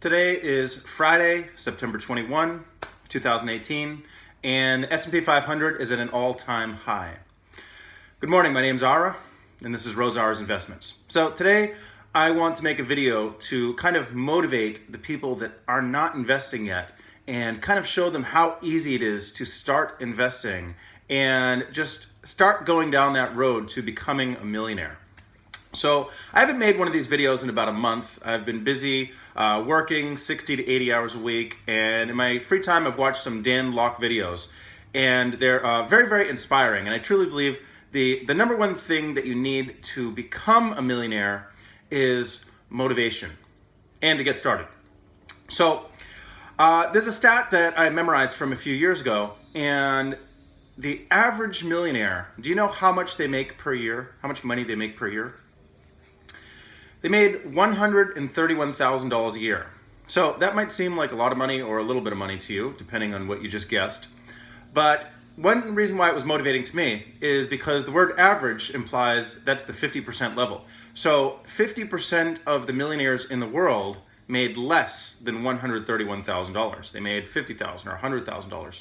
Today is Friday, September 21, 2018, and the S&P 500 is at an all-time high. Good morning, my name's Ara, and this is Rozara's Investments. So today, I want to make a video to kind of motivate the people that are not investing yet and kind of show them how easy it is to start investing and just start going down that road to becoming a millionaire. So I haven't made one of these videos in about a month. I've been busy working 60 to 80 hours a week, and in my free time I've watched some Dan Lok videos, and they're very, very inspiring. And I truly believe the number one thing that you need to become a millionaire is motivation and to get started. So there's a stat that I memorized from a few years ago, and the average millionaire, do you know how much they make per year? How much money they make per year? They made $131,000 a year. So that might seem like a lot of money or a little bit of money to you, depending on what you just guessed. But one reason why it was motivating to me is because the word average implies that's the 50% level. So 50% of the millionaires in the world made less than $131,000. They made $50,000 or $100,000.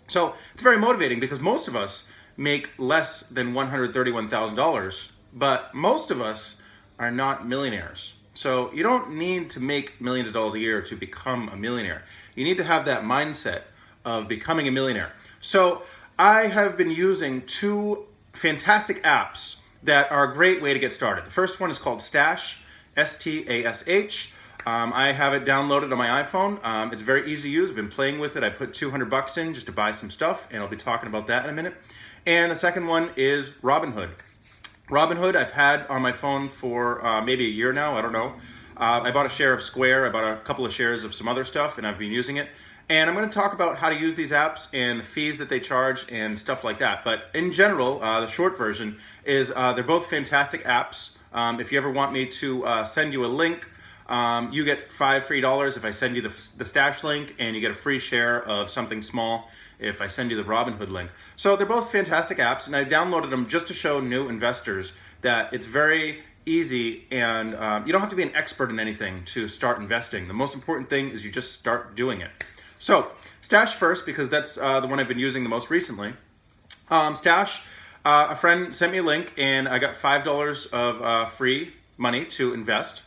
So it's very motivating because most of us make less than $131,000, but most of us are not millionaires. So you don't need to make millions of dollars a year to become a millionaire. You need to have that mindset of becoming a millionaire. So I have been using two fantastic apps that are a great way to get started. The first one is called Stash, S-T-A-S-H. I have it downloaded on my iPhone. It's very easy to use. I've been playing with it. I put $200 in just to buy some stuff, and I'll be talking about that in a minute. And the second one is Robinhood. Robinhood I've had on my phone for maybe a year now, I don't know. I bought a share of Square, I bought a couple of shares of some other stuff, and I've been using it. And I'm going to talk about how to use these apps and the fees that they charge and stuff like that. But in general, the short version is they're both fantastic apps. If you ever want me to send you a link, you get $5 free if I send you the Stash link, and you get a free share of something small if I send you the Robinhood link. So they're both fantastic apps, and I downloaded them just to show new investors that it's very easy, and you don't have to be an expert in anything to start investing. The most important thing is you just start doing it. So Stash first, because that's the one I've been using the most recently. Stash, a friend sent me a link, and I got $5 of free money to invest.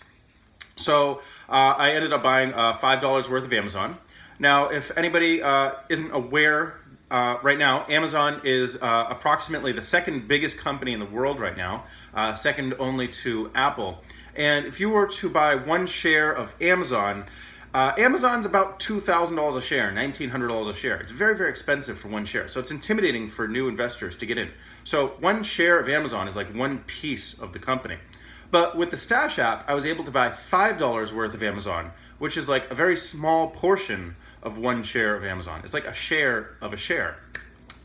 So I ended up buying $5 worth of Amazon. Now, if anybody isn't aware, right now, Amazon is approximately the second biggest company in the world right now, second only to Apple. And if you were to buy one share of Amazon, Amazon's about $2,000 a share, $1,900 a share. It's very, very expensive for one share. So it's intimidating for new investors to get in. So one share of Amazon is like one piece of the company. But with the Stash app, I was able to buy $5 worth of Amazon, which is like a very small portion of one share of Amazon. It's like a share of a share.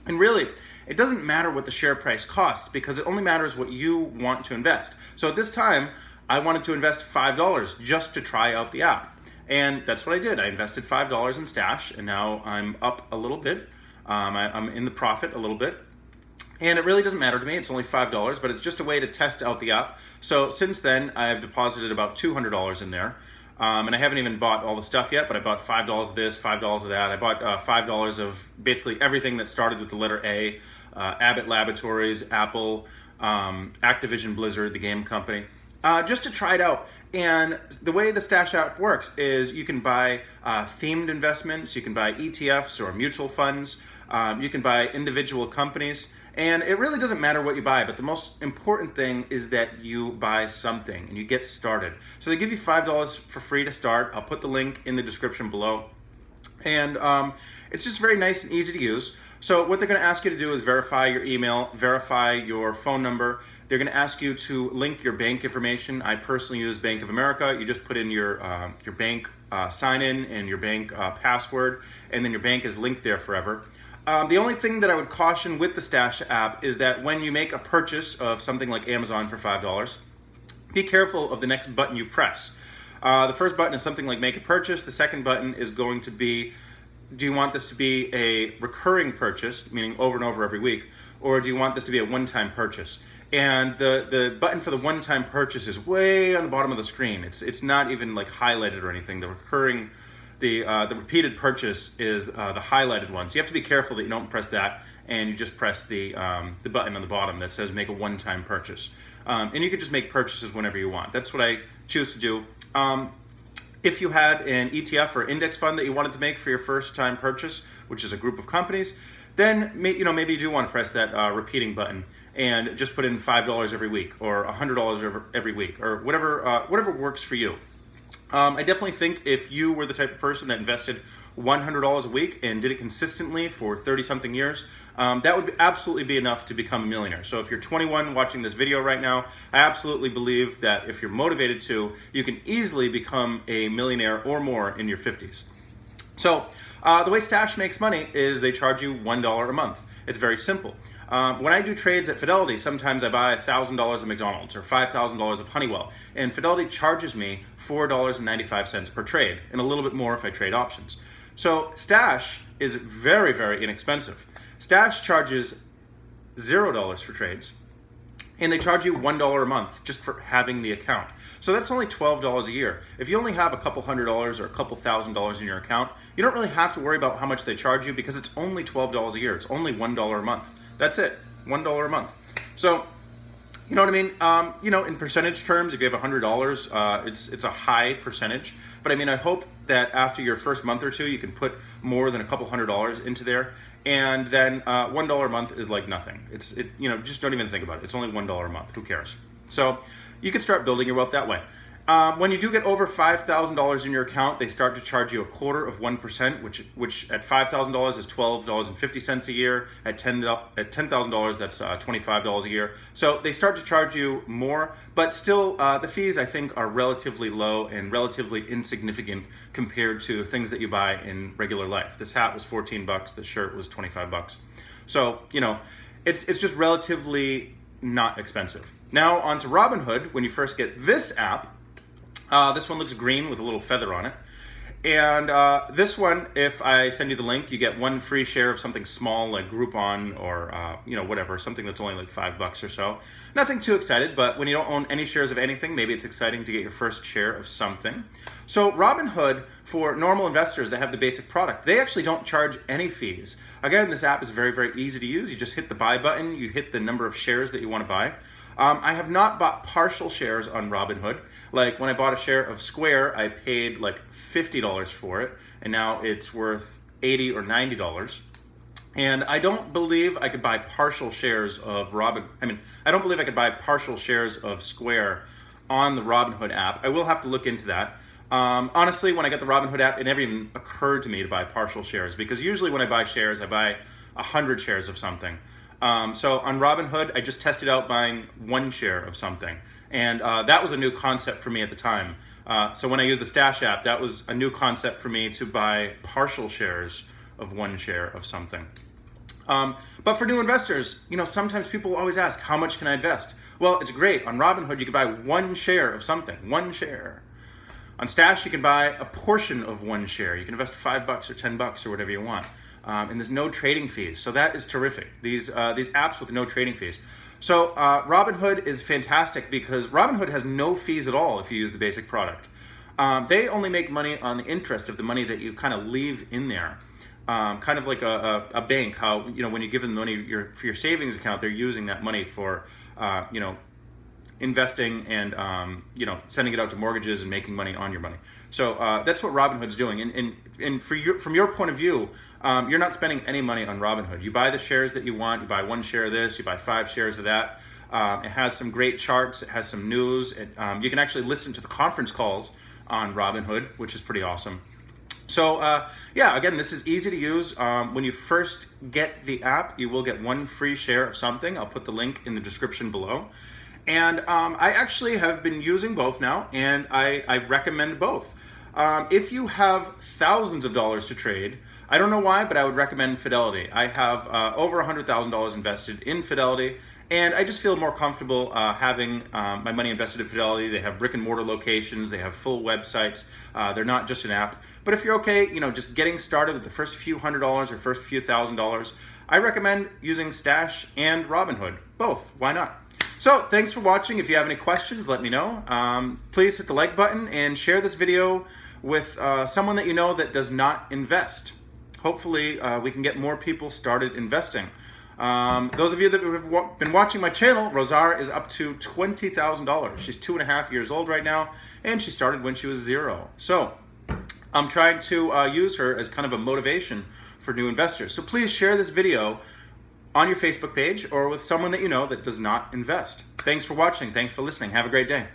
And really, it doesn't matter what the share price costs because it only matters what you want to invest. So at this time, I wanted to invest $5 just to try out the app. And that's what I did. I invested $5 in Stash, and now I'm up a little bit. I'm in the profit a little bit. And it really doesn't matter to me. It's only $5, but it's just a way to test out the app. So since then, I've deposited about $200 in there. And I haven't even bought all the stuff yet, but I bought $5 of this, $5 of that. I bought $5 of basically everything that started with the letter A, Abbott Laboratories, Apple, Activision Blizzard, the game company, just to try it out. And the way the Stash app works is you can buy themed investments, you can buy ETFs or mutual funds, you can buy individual companies. And it really doesn't matter what you buy, but the most important thing is that you buy something and you get started. So they give you $5 for free to start. I'll put the link in the description below. And it's just very nice and easy to use. So what they're going to ask you to do is verify your email, verify your phone number. They're going to ask you to link your bank information. I personally use Bank of America. You just put in your bank sign-in and your bank password, and then your bank is linked there forever. The only thing that I would caution with the Stash app is that when you make a purchase of something like Amazon for $5, be careful of the next button you press. The first button is something like make a purchase. The second button is going to be, do you want this to be a recurring purchase, meaning over and over every week, or do you want this to be a one-time purchase? And the button for the one-time purchase is way on the bottom of the screen. It's not even like highlighted or anything. The repeated purchase is the highlighted one. So you have to be careful that you don't press that, and you just press the button on the bottom that says make a one-time purchase. And you can just make purchases whenever you want. That's what I choose to do. If you had an ETF or index fund that you wanted to make for your first time purchase, which is a group of companies, then maybe you do want to press that repeating button and just put in $5 every week or $100 every week or whatever works for you. I definitely think if you were the type of person that invested $100 a week and did it consistently for 30-something years, that would absolutely be enough to become a millionaire. So if you're 21 watching this video right now, I absolutely believe that if you're motivated to, you can easily become a millionaire or more in your 50s. So the way Stash makes money is they charge you $1 a month. It's very simple. When I do trades at Fidelity, sometimes I buy $1,000 of McDonald's or $5,000 of Honeywell, and Fidelity charges me $4.95 per trade, and a little bit more if I trade options. So Stash is very, very inexpensive. Stash charges $0 for trades, and they charge you $1 a month just for having the account. So that's only $12 a year. If you only have a couple $100s or a couple $1,000 in your account, you don't really have to worry about how much they charge you because it's only $12 a year. It's only $1 a month. That's it, $1 a month. So, you know what I mean? In percentage terms, if you have $100, it's a high percentage. But I mean, I hope that after your first month or two, you can put more than a couple $100s into there. And then $1 a month is like nothing. Just don't even think about it. It's only $1 a month. Who cares? So you can start building your wealth that way. When you do get over $5,000 in your account, they start to charge you 1/4%, which at $5,000 is $12.50 a year. At $10,000, that's $25 a year. So they start to charge you more, but still the fees I think are relatively low and relatively insignificant compared to things that you buy in regular life. This hat was $14. This shirt was $25. So it's just relatively not expensive. Now on to Robinhood. When you first get this app. This one looks green with a little feather on it. And this one, if I send you the link, you get one free share of something small like Groupon or whatever, something that's only like $5 or so. Nothing too excited, but when you don't own any shares of anything, maybe it's exciting to get your first share of something. So Robinhood, for normal investors that have the basic product, they actually don't charge any fees. Again, this app is very, very easy to use. You just hit the buy button, you hit the number of shares that you want to buy. I have not bought partial shares on Robinhood. Like when I bought a share of Square, I paid like $50 for it, and now it's worth $80 or $90. And I don't believe I could buy partial shares of I don't believe I could buy partial shares of Square on the Robinhood app. I will have to look into that. Honestly, when I got the Robinhood app, it never even occurred to me to buy partial shares because usually when I buy shares, I buy 100 shares of something. So on Robinhood, I just tested out buying one share of something. And that was a new concept for me at the time. So when I used the Stash app, that was a new concept for me to buy partial shares of one share of something. But for new investors, sometimes people always ask, how much can I invest? Well, it's great. On Robinhood, you can buy one share of something, one share. On Stash, you can buy a portion of one share. You can invest $5 or $10 or whatever you want. And there's no trading fees, so that is terrific. These apps with no trading fees. So Robinhood is fantastic because Robinhood has no fees at all if you use the basic product. They only make money on the interest of the money that you kind of leave in there. Kind of like a bank, how when you give them money for your savings account, they're using that money for investing and sending it out to mortgages and making money on your money. So that's what Robinhood's doing. And from your point of view, you're not spending any money on Robinhood. You buy the shares that you want. You buy one share of this. You buy 5 shares of that. It has some great charts. It has some news. You can actually listen to the conference calls on Robinhood, which is pretty awesome. So again, this is easy to use. When you first get the app, you will get one free share of something. I'll put the link in the description below. And I actually have been using both now, and I recommend both. If you have thousands of dollars to trade, I don't know why, but I would recommend Fidelity. I have over $100,000 invested in Fidelity, and I just feel more comfortable having my money invested in Fidelity. They have brick and mortar locations, they have full websites, they're not just an app. But if you're okay, just getting started with the first few $100 or first few $1,000, I recommend using Stash and Robinhood, both. Why not? So thanks for watching. If you have any questions, let me know. Please hit the like button and share this video with someone that you know that does not invest. Hopefully we can get more people started investing. Those of you that have been watching my channel, Rozara is up to $20,000. She's 2.5 years old right now, and she started when she was 0. So I'm trying to use her as kind of a motivation for new investors. So please share this video on your Facebook page or with someone that you know that does not invest. Thanks for watching. Thanks for listening. Have a great day.